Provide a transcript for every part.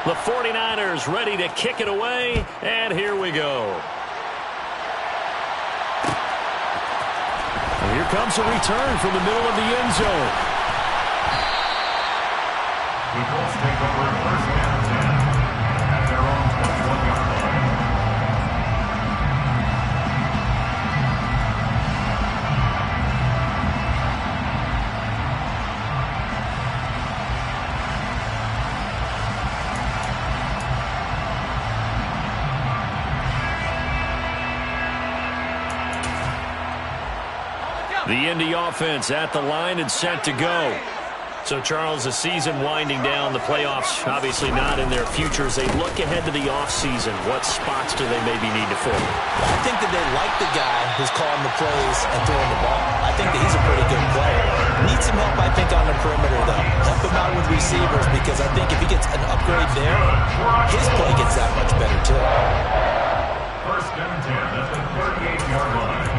The 49ers ready to kick it away, and here we go. And here comes a return from the middle of the end zone. The Colts take over first and 10 at their own 21-yard line. The Indy offense at the line and set to go. So, Charles, the season winding down, the playoffs obviously not in their future. As they look ahead to the offseason, what spots do they maybe need to fill? I think that they like the guy who's calling the plays and throwing the ball. I think that he's a pretty good player. Needs some help, I think, on the perimeter, though. Help him out with receivers, because I think if he gets an upgrade there, his play gets that much better, too. First and 10 at the 38-yard line.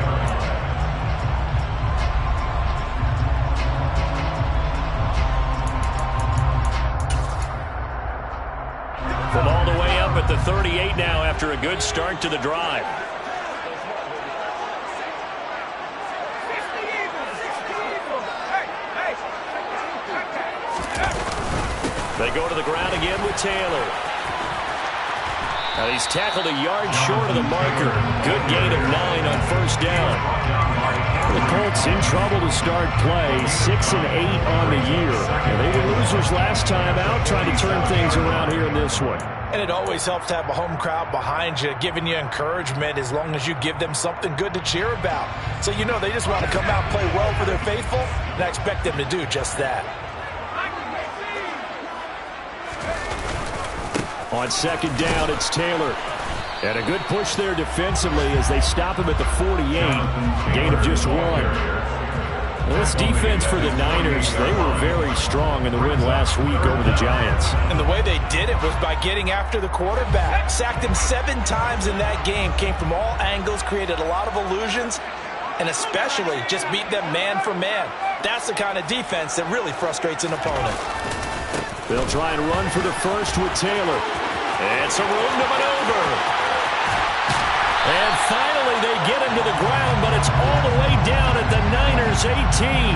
From all the way up at the 38 now after a good start to the drive. They go to the ground again with Taylor. Now he's tackled a yard short of the marker. Good gain of 9 on first down. The Colts in trouble to start play, 6-8 on the year. And they were losers last time out, trying to turn things around here in this one. And it always helps to have a home crowd behind you, giving you encouragement as long as you give them something good to cheer about. So you know they just want to come out and play well for their faithful, and I expect them to do just that. On second down, it's Taylor. And a good push there defensively as they stop him at the 48. Gain of just 1. Well, this defense for the Niners, they were very strong in the win last week over the Giants. And the way they did it was by getting after the quarterback. Sacked him 7 times in that game. Came from all angles, created a lot of illusions, and especially just beat them man for man. That's the kind of defense that really frustrates an opponent. They'll try and run for the first with Taylor. And some room to maneuver. And finally they get him to the ground, but it's all the way down at the Niners' 18.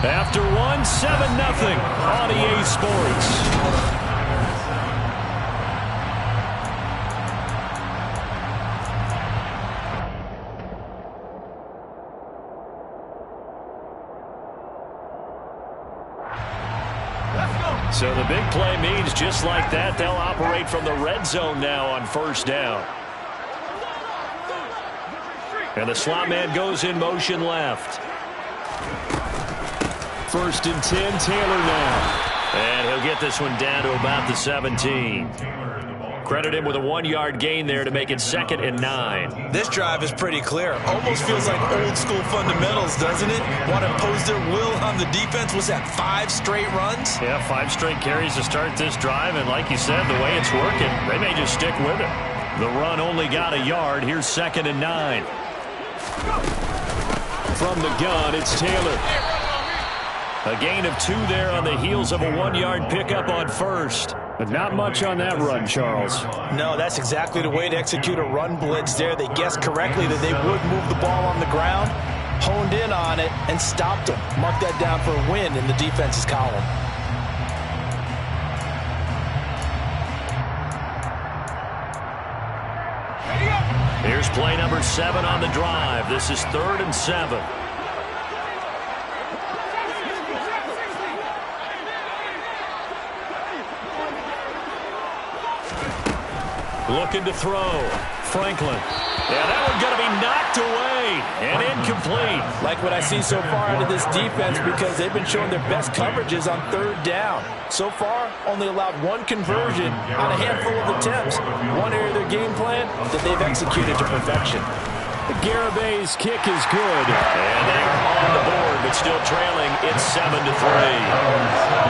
After 1, 7-0 on EA Sports. So the big play means just like that, they'll operate from the red zone now on first down. And the slot man goes in motion left. First and 10, Taylor now. And he'll get this one down to about the 17. Credit him with a 1-yard gain there to make it 2nd and 9. This drive is pretty clear. Almost feels like old school fundamentals, doesn't it? Want to impose their will on the defense. Was that 5 straight runs? Yeah, 5 straight carries to start this drive. And like you said, the way it's working, they may just stick with it. The run only got a yard. Here's 2nd and 9. From the gun, it's Taylor. A gain of 2 there on the heels of a 1-yard pickup on first. But not much on that run, Charles. No, that's exactly the way to execute a run blitz there. They guessed correctly that they would move the ball on the ground, honed in on it, and stopped them. Mark that down for a win in the defense's column. Here's play number 7 on the drive. This is 3rd and 7. Looking to throw. Franklin. Yeah, that one's going to be knocked away and incomplete. Like what I see so far out of this defense, because they've been showing their best coverages on 3rd down. So far, only allowed 1 conversion on a handful of attempts. One area of their game plan that they've executed to perfection. Garabay's kick is good. And they are on the board, but still trailing. It's 7-3.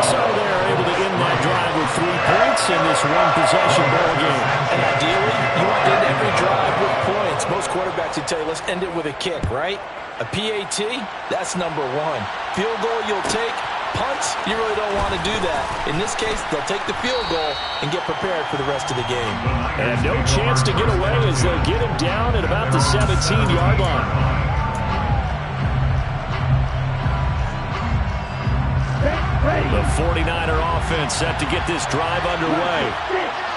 So they're able to end that drive with 3 points in this one-possession ball game. And ideally, you want to end every drive with points. Most quarterbacks would tell you, let's end it with a kick, right? A PAT, that's number one. Field goal you'll take. Punts, you really don't want to do that. In this case, they'll take the field goal and get prepared for the rest of the game. And no chance to get away as they'll get him down at about the 17-yard line. The 49er offense set to get this drive underway.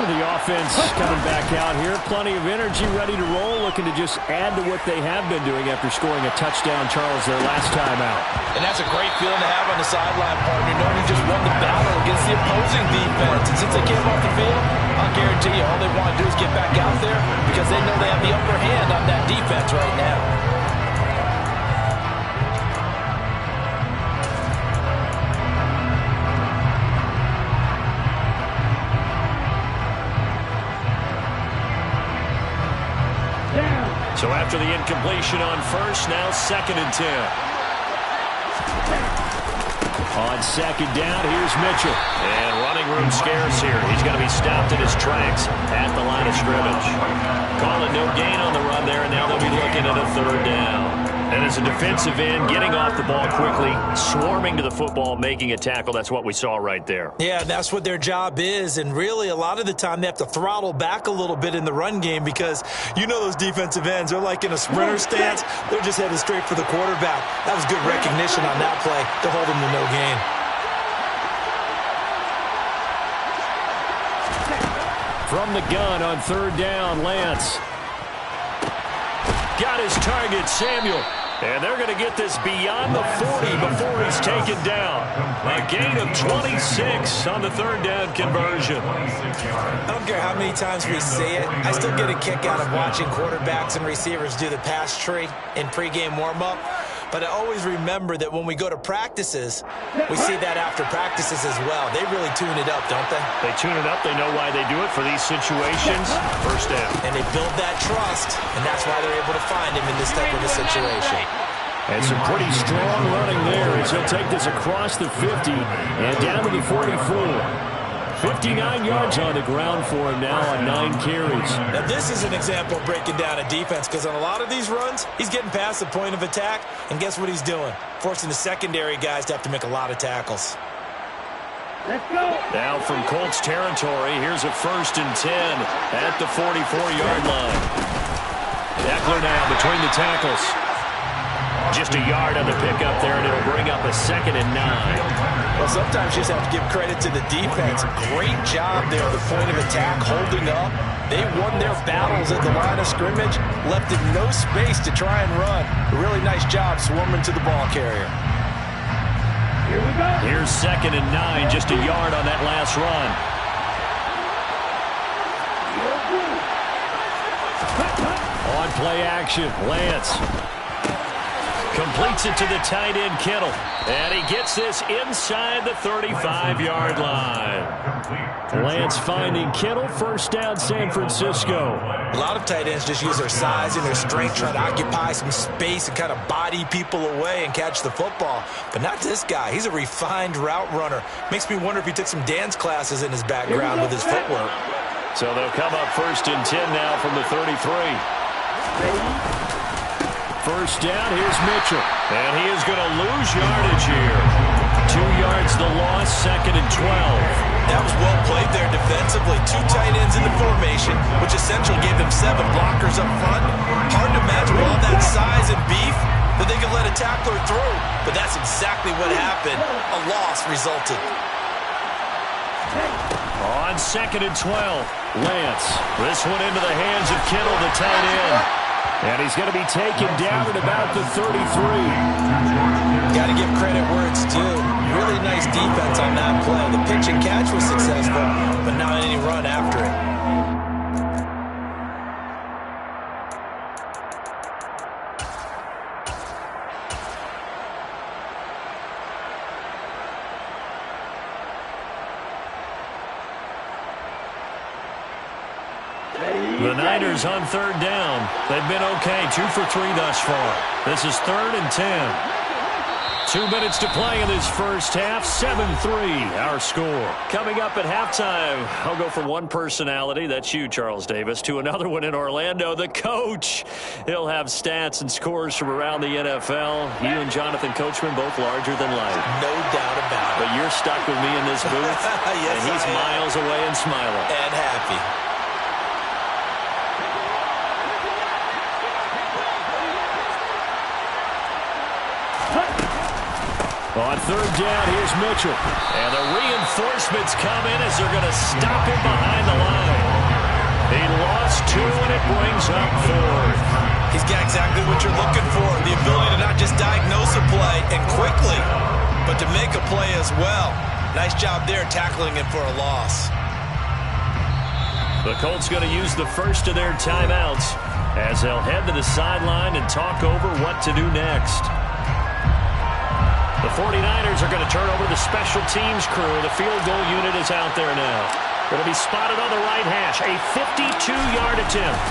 The offense coming back out here. Plenty of energy, ready to roll, looking to just add to what they have been doing after scoring a touchdown, Charles, their last time out. And that's a great feeling to have on the sideline, partner, knowing you just won the battle against the opposing defense. And since they came off the field, I'll guarantee you all they want to do is get back out there because they know they have the upper hand on that defense right now. So after the incompletion on first, now 2nd and 10. On 2nd down, here's Mitchell. And running room scarce here. He's going to be stopped in his tracks at the line of scrimmage. Call it no gain on the run there, and now they'll be looking at a 3rd down. And as a defensive end, getting off the ball quickly, swarming to the football, making a tackle. That's what we saw right there. Yeah, that's what their job is. And really, a lot of the time, they have to throttle back a little bit in the run game because you know those defensive ends, they're like in a sprinter stance. They're just headed straight for the quarterback. That was good recognition on that play to hold him to no gain. From the gun on 3rd down, Lance. Got his target, Samuel. And they're going to get this beyond the 40 before he's taken down. A gain of 26 on the 3rd down conversion. I don't care how many times we say it. I still get a kick out of watching quarterbacks and receivers do the pass tree in pregame warm-up. But I always remember that when we go to practices, we see that after practices as well. They really tune it up, don't they? They tune it up. They know why they do it for these situations. 1st down. And they build that trust, and that's why they're able to find him in this type of a situation. And some pretty strong running there as he'll take this across the 50 and down to the 44. 59 yards on the ground for him now on 9 carries. Now, this is an example of breaking down a defense because on a lot of these runs, he's getting past the point of attack, and guess what he's doing? Forcing the secondary guys to have to make a lot of tackles. Let's go. Now from Colts territory, here's a 1st and 10 at the 44-yard line. Eckler now between the tackles. Just a yard on the pickup there, and it'll bring up a 2nd and 9. Well, sometimes you just have to give credit to the defense. Great job there, the point of attack, holding up. They won their battles at the line of scrimmage, left him no space to try and run. A really nice job swarming to the ball carrier. Here we go. Here's 2nd and 9, just a yard on that last run. On play action, Lance. Completes it to the tight end, Kittle. And he gets this inside the 35-yard line. Lance finding Kittle. 1st down, San Francisco. A lot of tight ends just use their size and their strength, try to occupy some space and kind of body people away and catch the football. But not this guy. He's a refined route runner. Makes me wonder if he took some dance classes in his background with his footwork. So they'll come up 1st and 10 now from the 33. 1st down, here's Mitchell. And he is going to lose yardage here. 2 yards the loss, 2nd and 12. That was well played there defensively. 2 tight ends in the formation, which essentially gave them 7 blockers up front. Hard to imagine with all that size and beef that they could let a tackler through. But that's exactly what happened. A loss resulted. On 2nd and 12, Lance. This one into the hands of Kittle, the tight end. And he's going to be taken down at about the 33. Got to give credit where it's due. Really nice defense on that play. The pitch and catch was successful, but not any run after it. The Niners on 3rd down. They've been okay, 2 for 3 thus far. This is 3rd and 10. 2 minutes to play in this first half. 7-3, our score. Coming up at halftime, I'll go from one personality, that's you, Charles Davis, to another one in Orlando, the coach. He'll have stats and scores from around the NFL. You and Jonathan Coachman, both larger than life. No doubt about it. But you're stuck with me in this booth, yes, and he's miles away and smiling. And happy. On third down, here's Mitchell. And the reinforcements come in as they're going to stop him behind the line. He lost 2, and it brings up 4. He's got exactly what you're looking for, the ability to not just diagnose a play and quickly, but to make a play as well. Nice job there tackling him for a loss. The Colts going to use the first of their timeouts as they'll head to the sideline and talk over what to do next. The 49ers are going to turn over to the special teams crew. The field goal unit is out there now. It'll be spotted on the right hash. A 52-yard attempt.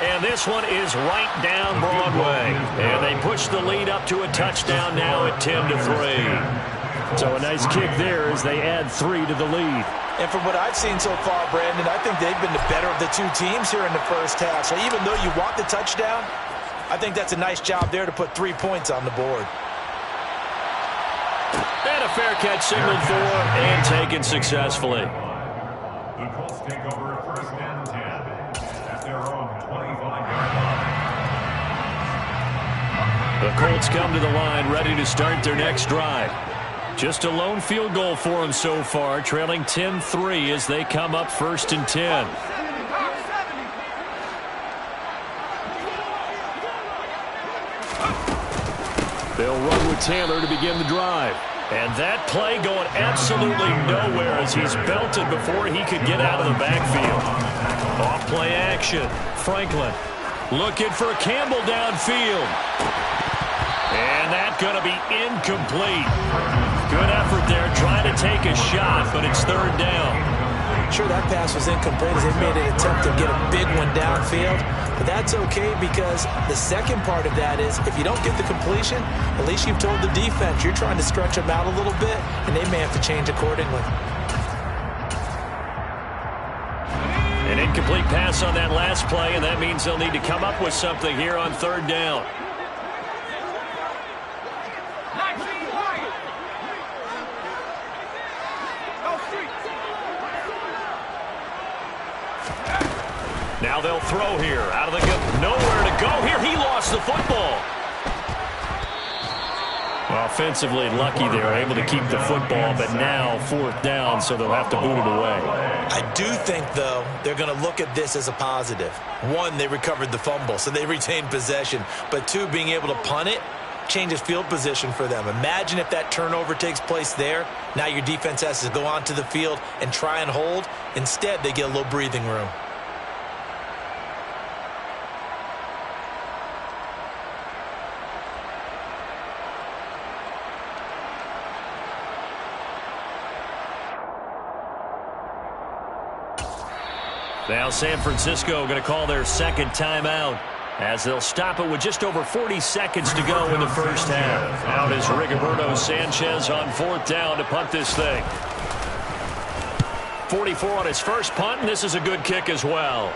And this one is right down Broadway. And they push the lead up to a touchdown now at 10-3. So a nice kick there as they add 3 to the lead. And from what I've seen so far, Brandon, I think they've been the better of the two teams here in the first half. So even though you want the touchdown, I think that's a nice job there to put 3 points on the board. And a fair catch signaled for and taken successfully. The Colts take over first and 10 at their own 25-yard line. The Colts come to the line ready to start their next drive. Just a lone field goal for them so far, trailing 10-3 as they come up first and 10. They'll run with Taylor to begin the drive. And that play going absolutely nowhere as he's belted before he could get out of the backfield. Off play action. Franklin looking for Campbell downfield. And that's going to be incomplete. Good effort there trying to take a shot, but it's third down. Sure, that pass was incomplete as they made an attempt to get a big one downfield. But that's okay because the second part of that is if you don't get the completion, at least you've told the defense you're trying to stretch them out a little bit, and they may have to change accordingly. An incomplete pass on that last play, and that means they'll need to come up with something here on third down. Now they'll throw here. Out of the gun. Nowhere to go here. He lost the football. Offensively lucky they were able to keep the football, but now fourth down, so they'll have to boot it away. I do think, though, they're going to look at this as a positive. One, they recovered the fumble, so they retained possession. But two, being able to punt it changes field position for them. Imagine if that turnover takes place there. Now your defense has to go onto the field and try and hold. Instead, they get a little breathing room. Now San Francisco going to call their second timeout as they'll stop it with just over 40 seconds to go in the first half. Out is Rigoberto Sanchez on fourth down to punt this thing. 44 on his first punt, and this is a good kick as well.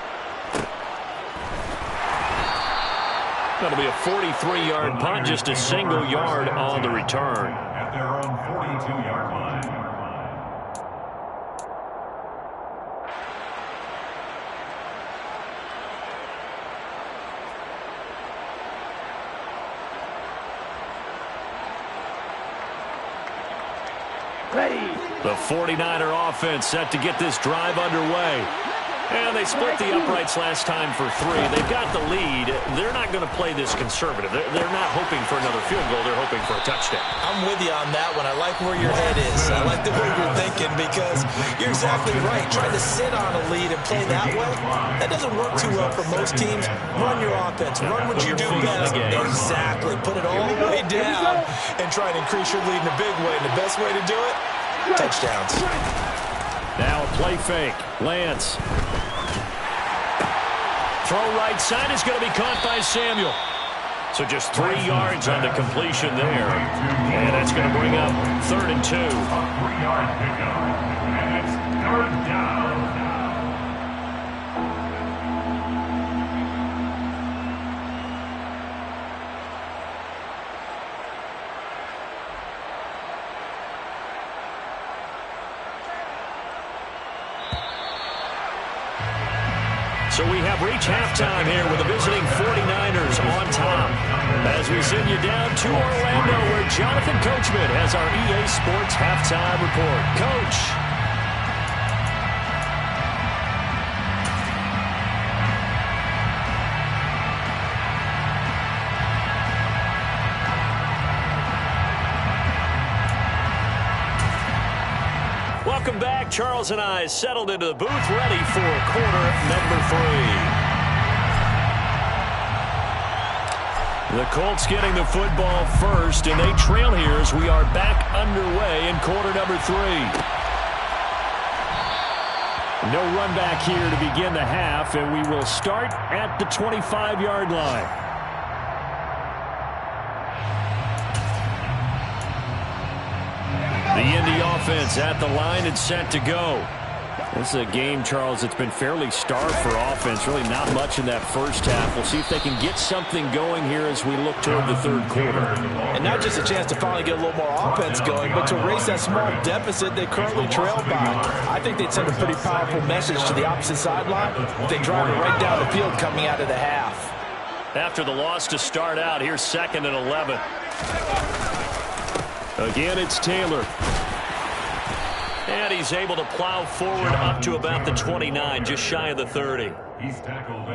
That'll be a 43-yard punt, just a single yard on the return. At their own 42-yard line. The 49er offense set to get this drive underway. And they split the uprights last time for 3. They've got the lead. They're not going to play this conservative. They're not hoping for another field goal. They're hoping for a touchdown. I'm with you on that one. I like where your head is. I like the way you're thinking because you're exactly right. Trying to sit on a lead and play that way, that doesn't work too well for most teams. Run your offense. Run what you do best. Exactly. Put it all the way down and try and increase your lead in a big way. And the best way to do it, touchdowns. Now a play fake. Lance. Throw right side is going to be caught by Samuel. So just 3 yards on the completion there. And that's going to bring up 3rd and 2. A 3-yard pickup. And it's 3rd down. So we have reached halftime here with the visiting 49ers on top. As we send you down to Orlando, where Jonathan Coachman has our EA Sports halftime report. Coach. Welcome back. Charles and I settled into the booth, ready for quarter number 3. The Colts getting the football first, and they trail here as we are back underway in quarter number 3. No run back here to begin the half, and we will start at the 25-yard line. The Indy offense at the line and set to go. This is a game, Charles, that's been fairly starved for offense. Really not much in that first half. We'll see if they can get something going here as we look toward the 3rd quarter. And not just a chance to finally get a little more offense going, but to erase that small deficit they currently trailed by. I think they'd send a pretty powerful message to the opposite sideline if they drive it right down the field coming out of the half. After the loss to start out, here's 2nd and 11. Again, it's Taylor. And he's able to plow forward up to about the 29, just shy of the 30.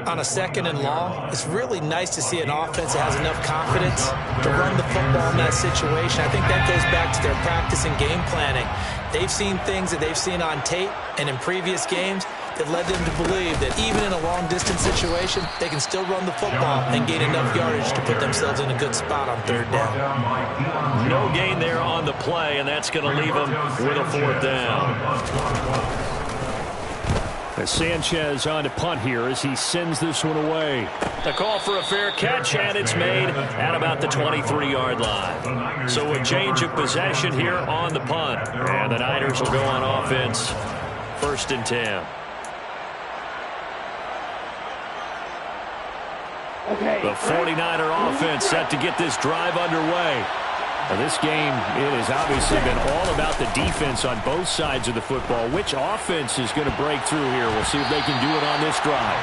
On a 2nd and long, it's really nice to see an offense that has enough confidence to run the football in that situation. I think that goes back to their practice and game planning. They've seen things that they've seen on tape and in previous games that led them to believe that even in a long-distance situation, they can still run the football and gain enough yardage to put themselves in a good spot on 3rd down. No gain there on the play, and that's going to leave them with a 4th down. As Sanchez on to punt here as he sends this one away. A call for a fair catch, and it's made at about the 23-yard line. So a change of possession here on the punt. And the Niners will go on offense, 1st and 10. The 49er offense set to get this drive underway. Now this game, it has obviously been all about the defense on both sides of the football. Which offense is going to break through here? We'll see if they can do it on this drive.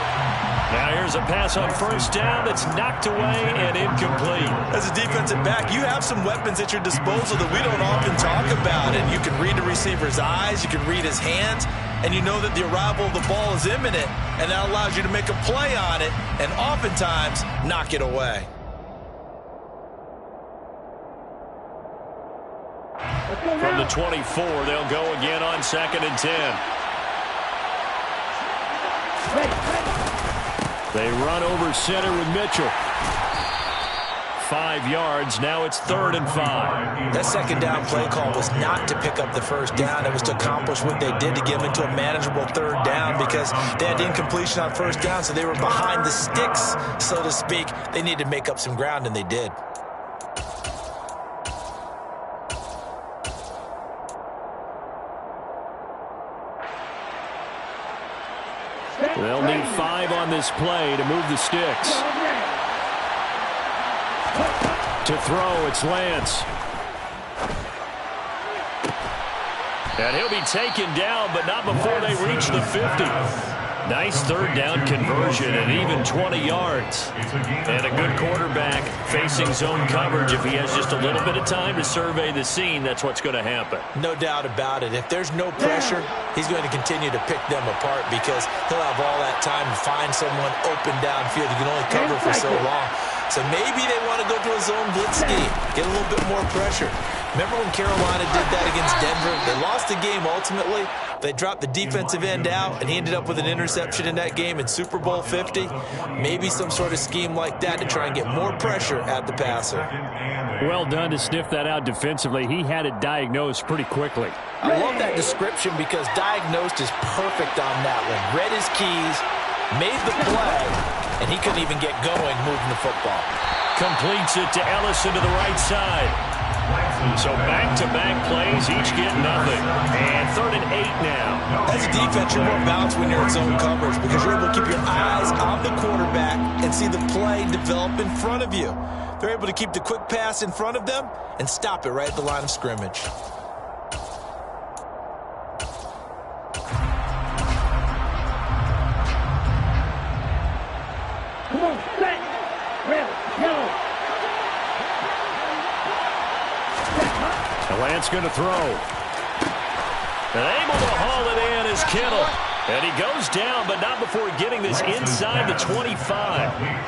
Now here's a pass on 1st down that's knocked away and incomplete. As a defensive back, you have some weapons at your disposal that we don't often talk about. And you can read the receiver's eyes, you can read his hands, and you know that the arrival of the ball is imminent, and that allows you to make a play on it and oftentimes knock it away. From the 24, they'll go again on 2nd and 10. They run over center with Mitchell. 5 yards. Now it's 3rd and 5. That 2nd down play call was not to pick up the 1st down. It was to accomplish what they did to get them into a manageable 3rd down because they had incompletion on 1st down, so they were behind the sticks, so to speak. They needed to make up some ground, and they did. They'll need 5 on this play to move the sticks. To throw, it's Lance. And he'll be taken down, but not before they reach the 50. Nice 3rd down conversion and even 20 yards. And a good quarterback facing zone coverage. If he has just a little bit of time to survey the scene, that's what's going to happen. No doubt about it. If there's no pressure, he's going to continue to pick them apart because he'll have all that time to find someone open downfield. He can only cover for so long. So maybe they want to go to a zone blitz scheme, get a little bit more pressure. Remember when Carolina did that against Denver? They lost the game ultimately. They dropped the defensive end out, and he ended up with an interception in that game in Super Bowl 50. Maybe some sort of scheme like that to try and get more pressure at the passer. Well done to sniff that out defensively. He had it diagnosed pretty quickly. I love that description because diagnosed is perfect on that one. Read his keys, made the play, and he couldn't even get going moving the football. Completes it to Ellison to the right side. So back-to-back plays, each get nothing. And 3rd and 8 now. As a defense, you're more balanced when you're in zone coverage because you're able to keep your eyes on the quarterback and see the play develop in front of you. They're able to keep the quick pass in front of them and stop it right at the line of scrimmage. Lance going to throw. And able to haul it in is Kittle. And he goes down, but not before getting this inside the 25.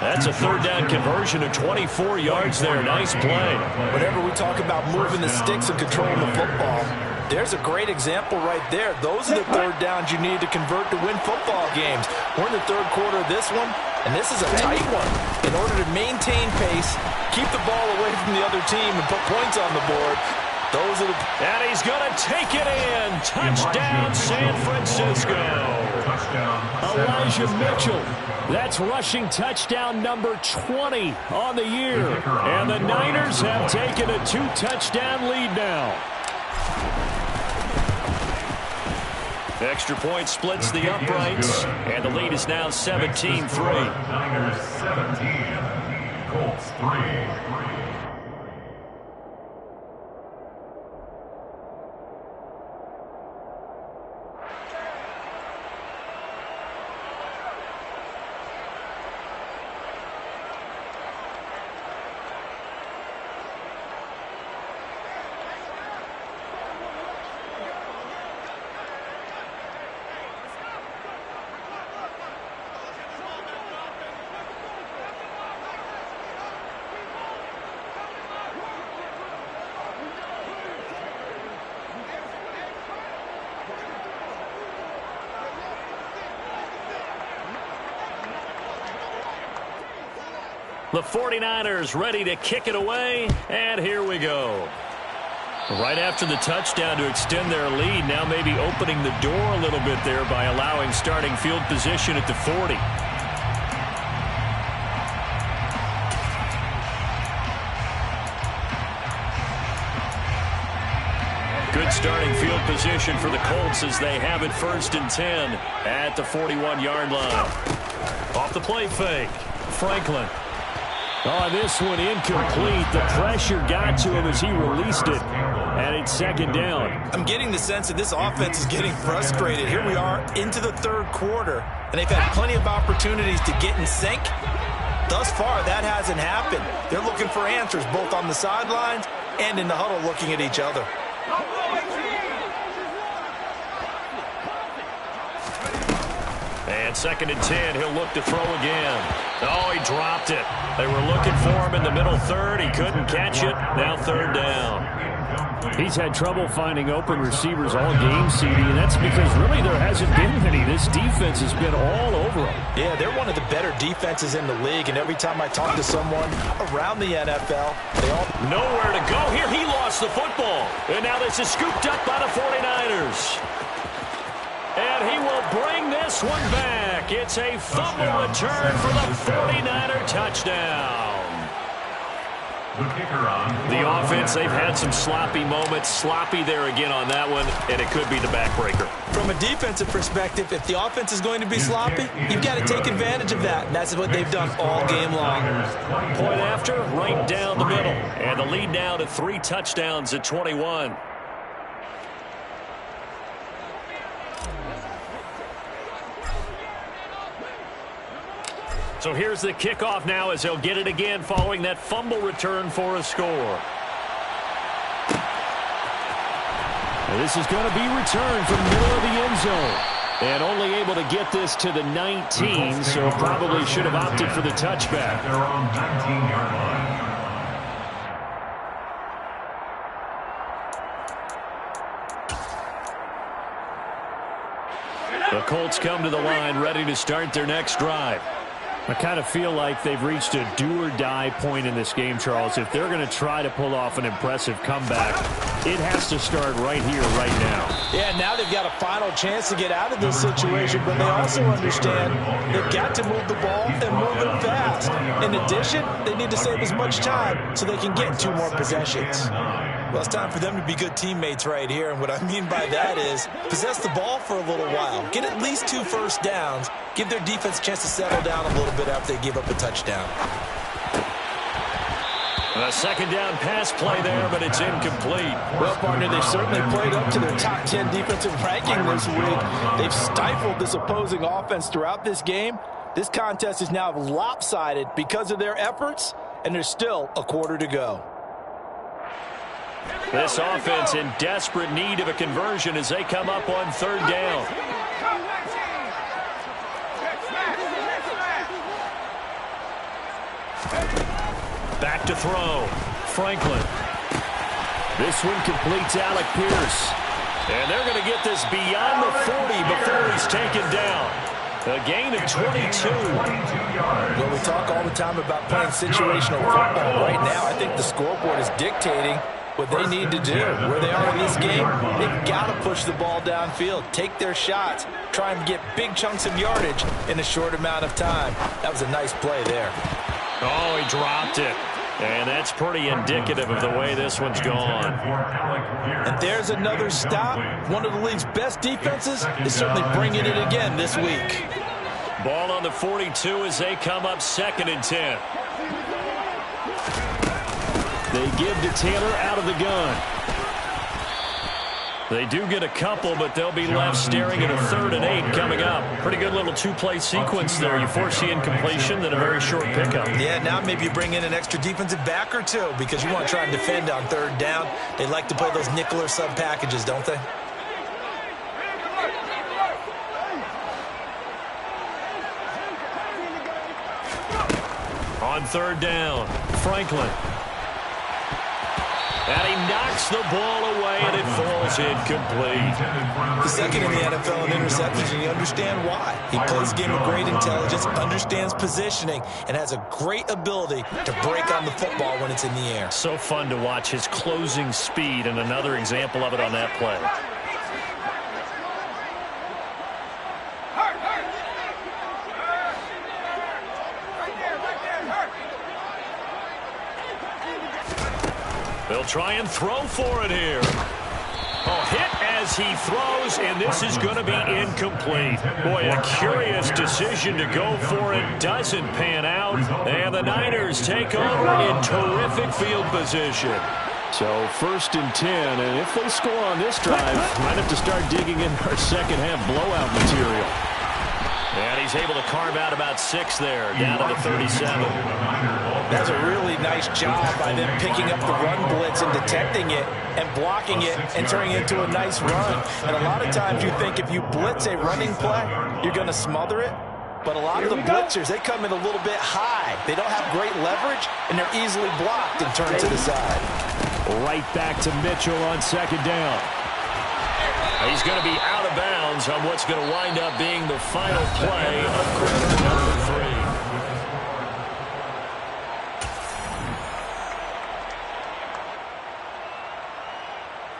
That's a 3rd down conversion of 24 yards there. Nice play. Whenever we talk about moving the sticks and controlling the football, there's a great example right there. Those are the 3rd downs you need to convert to win football games. We're in the 3rd quarter of this one, and this is a tight one. In order to maintain pace, keep the ball away from the other team, and put points on the board, those are the... And he's going to take it in. Touchdown, San Francisco. Elijah Mitchell. That's rushing touchdown number 20 on the year. And the Niners have taken a 2-touchdown lead now. Extra point splits the uprights. And the lead is now 17-3. Niners 17, Colts 3. The 49ers ready to kick it away, and here we go. Right after the touchdown to extend their lead, now maybe opening the door a little bit there by allowing starting field position at the 40. Good starting field position for the Colts as they have it 1st and 10 at the 41-yard line. Off the play fake, Franklin. Oh, this one incomplete. The pressure got to him as he released it, and it's 2nd down. I'm getting the sense that this offense is getting frustrated. Here we are into the 3rd quarter, and they've had plenty of opportunities to get in sync. Thus far, that hasn't happened. They're looking for answers both on the sidelines and in the huddle looking at each other. And 2nd and 10, he'll look to throw again. Oh, he dropped it. They were looking for him in the middle 3rd. He couldn't catch it. Now 3rd down. He's had trouble finding open receivers all game, CD, and that's because really there hasn't been many. This defense has been all over him. Yeah, they're one of the better defenses in the league, and every time I talk to someone around the NFL, they all... Nowhere to go here. He lost the football. And now this is scooped up by the 49ers. And he will bring this one back. It's a fumble return for the 49er touchdown. The offense, they've had some sloppy moments. Sloppy there again on that one, and it could be the backbreaker. From a defensive perspective, if the offense is going to be sloppy, you've got to take advantage of that, and that's what they've done all game long. Point after, right down the middle. And the lead now to 3 touchdowns at 21. So here's the kickoff now as they'll get it again following that fumble return for a score. Well, this is going to be returned from the middle of the end zone. And only able to get this to the 19, so probably should have opted for the touchback. Their own 19-yard line. The Colts come to the line ready to start their next drive. I kind of feel like they've reached a do-or-die point in this game, Charles. If they're going to try to pull off an impressive comeback, it has to start right here, right now. Yeah, now they've got a final chance to get out of this situation, but they also understand they've got to move the ball and move it fast. In addition, they need to save as much time so they can get 2 more possessions. Well, it's time for them to be good teammates right here, and what I mean by that is possess the ball for a little while, get at least 2 first downs, give their defense a chance to settle down a little bit after they give up a touchdown. A second down pass play there, but it's incomplete. Well, partner, they've certainly played up to their top 10 defensive ranking this week. They've stifled this opposing offense throughout this game. This contest is now lopsided because of their efforts, and there's still a quarter to go. This offense in desperate need of a conversion as they come up on 3rd down. Back to throw. Franklin. This one completes Alec Pierce. And they're going to get this beyond the 40 before he's taken down. A gain of 22. Well, we talk all the time about playing situational football. Right now, I think the scoreboard is dictating what they need to do. Where they are in this game, they've got to push the ball downfield, take their shots, try and get big chunks of yardage in a short amount of time. That was a nice play there. Oh, he dropped it. And that's pretty indicative of the way this one's gone. And there's another stop. One of the league's best defenses is certainly bringing it again this week. Ball on the 42 as they come up 2nd and 10. They give to Taylor out of the gun. They do get a couple, but they'll be left staring at a 3rd and 8 coming up. Pretty good little 2-play sequence there. You force the incompletion, then a very short pickup. Yeah, now maybe you bring in an extra defensive back or 2 because you want to try and defend on 3rd down. They like to play those nickel or sub packages, don't they? On 3rd down, Franklin. And he knocks the ball away, and it falls incomplete. The 2nd in the NFL in interceptions, and you understand why. He plays a game of great intelligence, understands positioning, and has a great ability to break on the football when it's in the air. So fun to watch his closing speed, and another example of it on that play. They'll try and throw for it here. Oh, hit as he throws, and this is going to be incomplete. Boy, a curious decision to go for it. Doesn't pan out, and the Niners take over in terrific field position. So 1st and 10, and if they score on this drive, might have to start digging in our second-half blowout material. And he's able to carve out about 6 there, down to the 37. That's a really nice job by them picking up the run blitz and detecting it and blocking it and turning it into a nice run. And a lot of times you think if you blitz a running play, you're going to smother it. But a lot of the blitzers, they come in a little bit high. They don't have great leverage, and they're easily blocked and turned to the side. Right back to Mitchell on 2nd down. He's going to be out of bounds on what's going to wind up being the final play of quarter number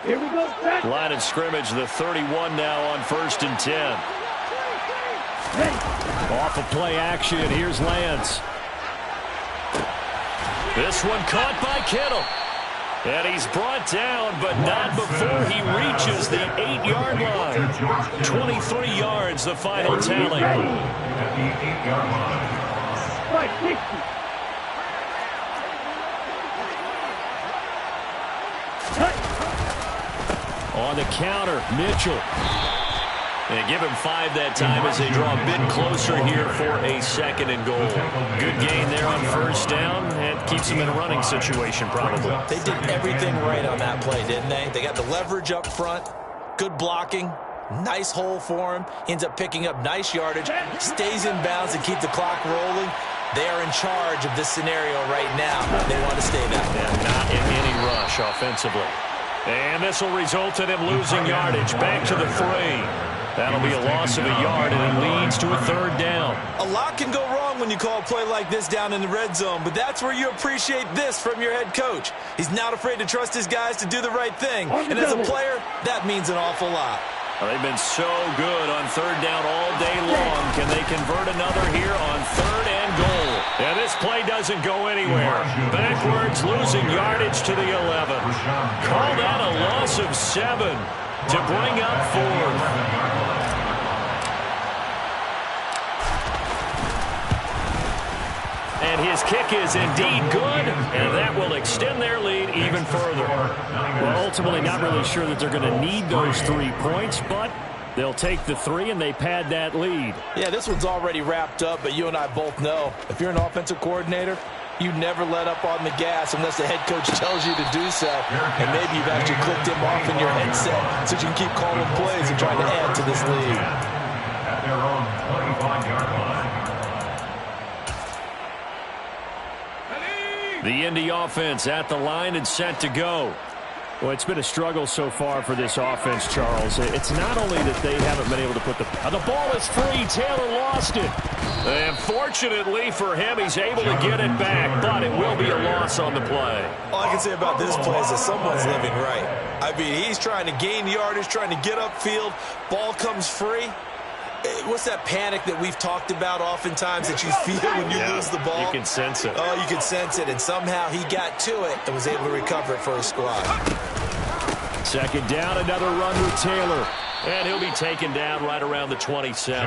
3. Here we go. Line of scrimmage, the 31 now on 1st and 10. Off of play action, here's Lance. This one caught by Kittle. And he's brought down, but not before he reaches the 8-yard line. 23 yards, the final tally. On the counter, Mitchell. They give him 5 that time as they draw a bit closer here for a 2nd and goal. Good gain there on 1st down, and keeps him in a running situation probably. They did everything right on that play, didn't they? They got the leverage up front, good blocking, nice hole for him. He ends up picking up nice yardage, stays in bounds to keep the clock rolling. They are in charge of this scenario right now. They want to stay that way. And not in any rush offensively. And this will result in him losing yardage. Back to the 3. That'll be a loss of a yard, and it leads to a 3rd down. A lot can go wrong fun when you call a play like this down in the red zone, but that's where you appreciate this from your head coach. He's not afraid to trust his guys to do the right thing, and as a player, that means an awful lot. Well, they've been so good on third down all day long. Can they convert another here on third and goal? And this play doesn't go anywhere. Backwards, losing yardage to the 11. Call that a loss of 7 to bring up fourth. And his kick is indeed good, and that will extend their lead even further. Well, ultimately, not really sure that they're going to need those 3 points, but they'll take the 3 and they pad that lead. Yeah, this one's already wrapped up, but you and I both know if you're an offensive coordinator, you never let up on the gas unless the head coach tells you to do so. And maybe you've actually clicked him off in your headset so you can keep calling plays and trying to add to this lead. At their own 25-yard line. The Indy offense at the line and set to go. Well, it's been a struggle so far for this offense, Charles. It's not only that they haven't been able to put the ball is free. Taylor lost it. And fortunately for him, he's able to get it back, but it will be a loss on the play. All I can say about this play is that someone's living right. I mean, he's trying to gain yardage, trying to get upfield. Ball comes free. What's that panic that we've talked about oftentimes that you feel when you lose the ball? You can sense it. Oh, you can sense it, and somehow he got to it and was able to recover it for his squad. Second down, another run with Taylor. And he'll be taken down right around the 27.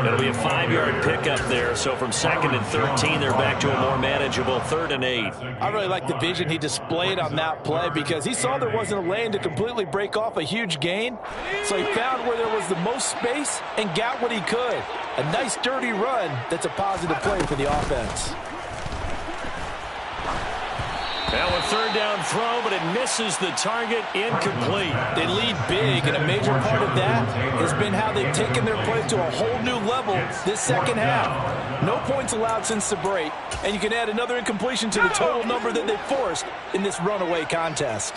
It'll be a 5-yard pickup there. So from 2nd and 13, they're back to a more manageable 3rd and 8. I really like the vision he displayed on that play because he saw there wasn't a lane to completely break off a huge gain. So he found where there was the most space and got what he could. A nice, dirty run that's a positive play for the offense. Now a 3rd down throw, but it misses the target, incomplete. They lead big, and a major part of that has been how they've taken their play to a whole new level this second half. No points allowed since the break, and you can add another incompletion to the total number that they forced in this runaway contest.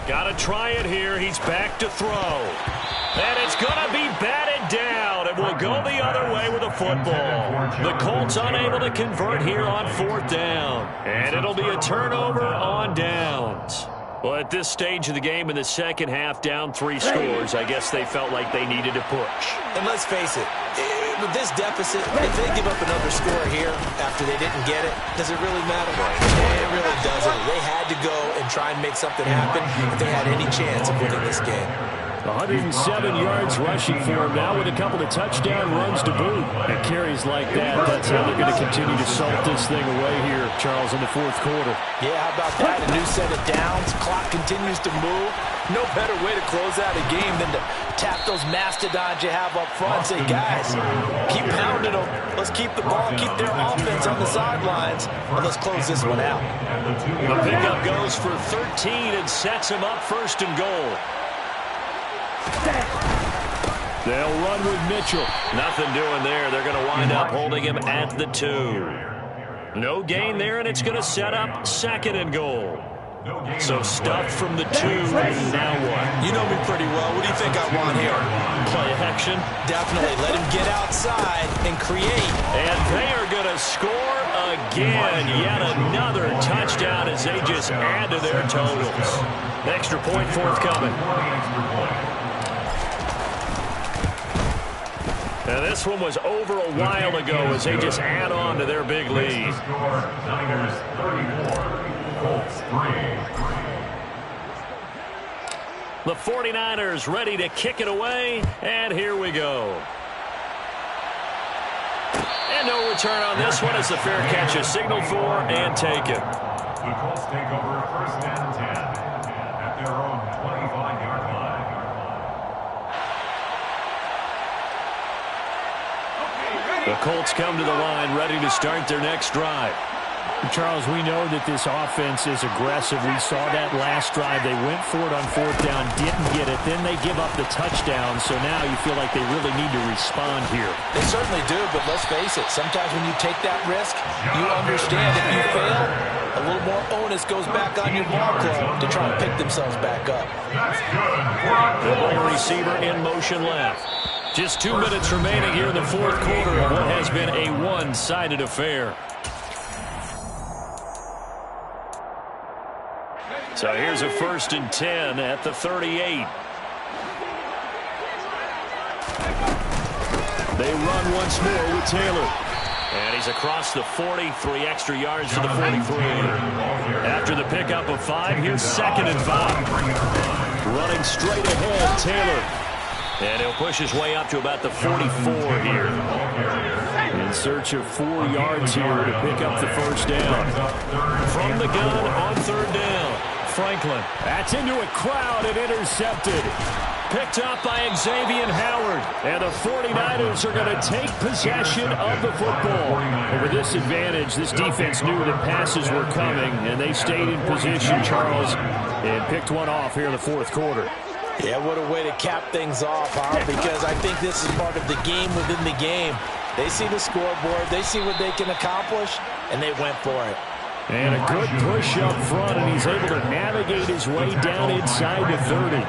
Got to try it here. He's back to throw. And it's going to be batted down. It will go the other way with a football. The Colts unable to convert here on 4th down. And it'll be a turnover on downs. Well, at this stage of the game in the second half, down 3 scores, I guess they felt like they needed to push. And let's face it, with this deficit, if they give up another score here after they didn't get it, does it really matter? It really doesn't. They had to go and try and make something happen if they had any chance of winning this game. 107 yards rushing for him now with a couple of touchdown runs to boot. And carries like that, that's how they're going to continue to salt this thing away here, Charles, in the 4th quarter. Yeah, how about that? A new set of downs. Clock continues to move. No better way to close out a game than to tap those mastodons you have up front and say, guys, keep pounding them. Let's keep the ball, keep their offense on the sidelines, and let's close this one out. The pickup goes for 13 and sets him up 1st and goal. They'll run with Mitchell. Nothing doing there. They're going to wind up holding him at the 2. No gain there, and it's going to set up 2nd and goal. So stuffed from the 2. Now what? You know me pretty well. What do you think I want here? Play action. Definitely. Let him get outside and create. And they are going to score again. Yet another touchdown as they just add to their totals. Extra point forthcoming. Now this one was over a while ago as they just add on to their big lead. Niners 34, Colts 3. The 49ers ready to kick it away, and here we go. And no return on this one as the fair catch is signaled for and taken. The Colts take over 1st and 10 at their own 25-yard line. The Colts come to the line ready to start their next drive. Charles, we know that this offense is aggressive. We saw that last drive. They went for it on fourth down, didn't get it. Then they give up the touchdown. So now you feel like they really need to respond here. They certainly do, but let's face it. Sometimes when you take that risk, you understand if you fail, a little more onus goes back on your ball club to try to pick themselves back up. They'll bring a receiver in motion left. Just 2 minutes remaining here in the fourth quarter of what has been a one-sided affair. So here's a 1st and 10 at the 38. They run once more with Taylor. And he's across the 40, 3 extra yards to the 43. After the pickup of 5, here's 2nd and 5. Running straight ahead, Taylor. And he'll push his way up to about the 44 here. In search of 4 yards here to pick up the first down. From the gun on 3rd down. Franklin. That's into a crowd and intercepted. Picked up by Xavier Howard. And the 49ers are going to take possession of the football. And with this advantage, this defense knew that passes were coming, and they stayed in position, Charles, and picked one off here in the fourth quarter. Yeah, what a way to cap things off, huh? Because I think this is part of the game within the game. They see the scoreboard, they see what they can accomplish, and they went for it. And a good push up front, and he's able to navigate his way down inside the 30.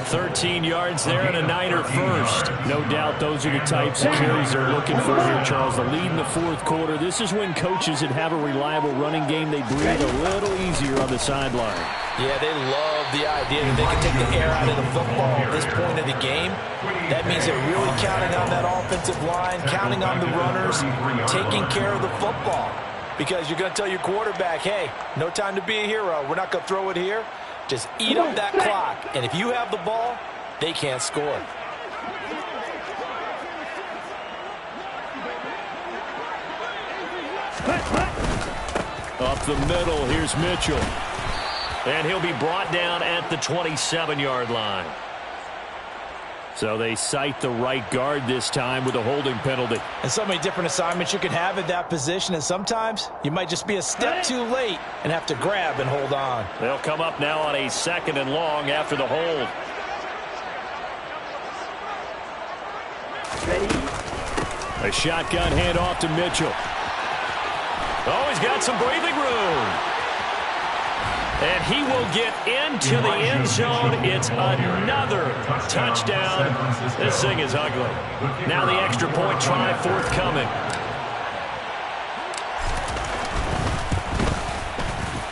13 yards there and a Niner first. No doubt those are the types of carries they're looking for here, Charles. The lead in the fourth quarter. This is when coaches that have a reliable running game, they breathe a little easier on the sideline. Yeah, they love the idea that they can take the air out of the football at this point of the game. That means they're really counting on that offensive line, counting on the runners, taking care of the football. Because you're going to tell your quarterback, hey, no time to be a hero. We're not going to throw it here. Just eat up that clock. And if you have the ball, they can't score. Up the middle, here's Mitchell. And he'll be brought down at the 27-yard line. So they cite the right guard this time with a holding penalty. And so many different assignments you can have at that position, and sometimes you might just be a step too late and have to grab and hold on. They'll come up now on a 2nd and long after the hold. A shotgun handoff to Mitchell. Oh, he's got some breathing room. And he will get into the end zone. It's another touchdown. This thing is ugly. Now the extra point try forthcoming.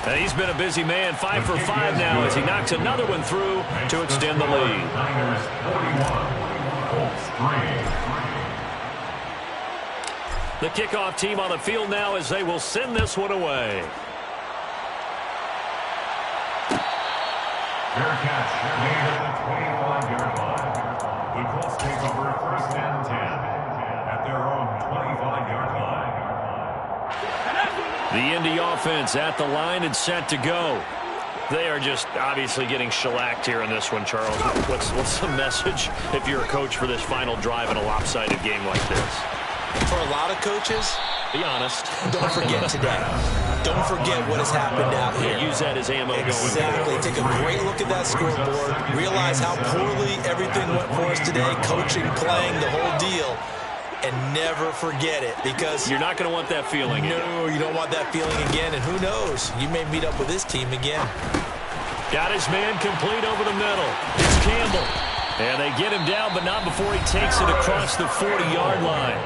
And he's been a busy man. 5 for 5 now as he knocks another one through to extend the lead. The kickoff team on the field now as they will send this one away. Fair catch made at the 25-yard line. The Colts take over 1st and 10 at their own 25-yard line. The Indy offense at the line and set to go. They are just obviously getting shellacked here in this one, Charles. What's the message if you're a coach for this final drive in a lopsided game like this? For a lot of coaches, be honest. Don't forget today. Don't forget what has happened out here. Use that as ammo. Exactly. Take a great look at that scoreboard. Realize how poorly everything went for us today. Coaching, playing, the whole deal. And never forget it, because you're not going to want that feeling again. No, you don't want that feeling again. And who knows? You may meet up with this team again. Got his man complete over the middle. It's Campbell. And they get him down, but not before he takes it across the 40-yard line.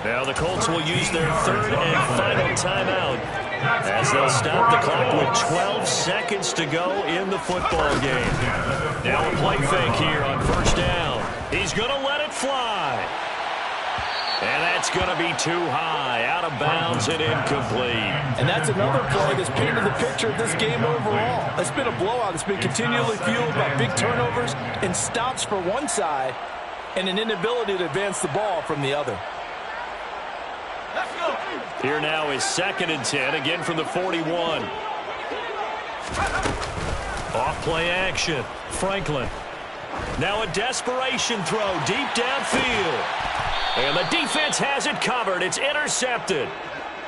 Now the Colts will use their 3rd and final timeout as they'll stop the clock with 12 seconds to go in the football game. Now a play fake here on 1st down. He's going to let it fly. And that's going to be too high, out of bounds and incomplete. And that's another play that's painted the picture of this game overall. It's been a blowout. It's been continually fueled by big turnovers and stops for one side and an inability to advance the ball from the other. Here now is 2nd and 10, again from the 41. Off play action. Franklin. Now a desperation throw deep downfield. And the defense has it covered. It's intercepted.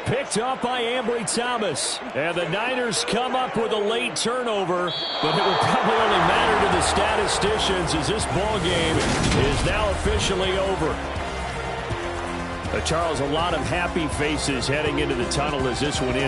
picked up by Ambry Thomas. And the Niners come up with a late turnover, but it will probably only matter to the statisticians as this ball game is now officially over. Charles, a lot of happy faces heading into the tunnel as this one ends.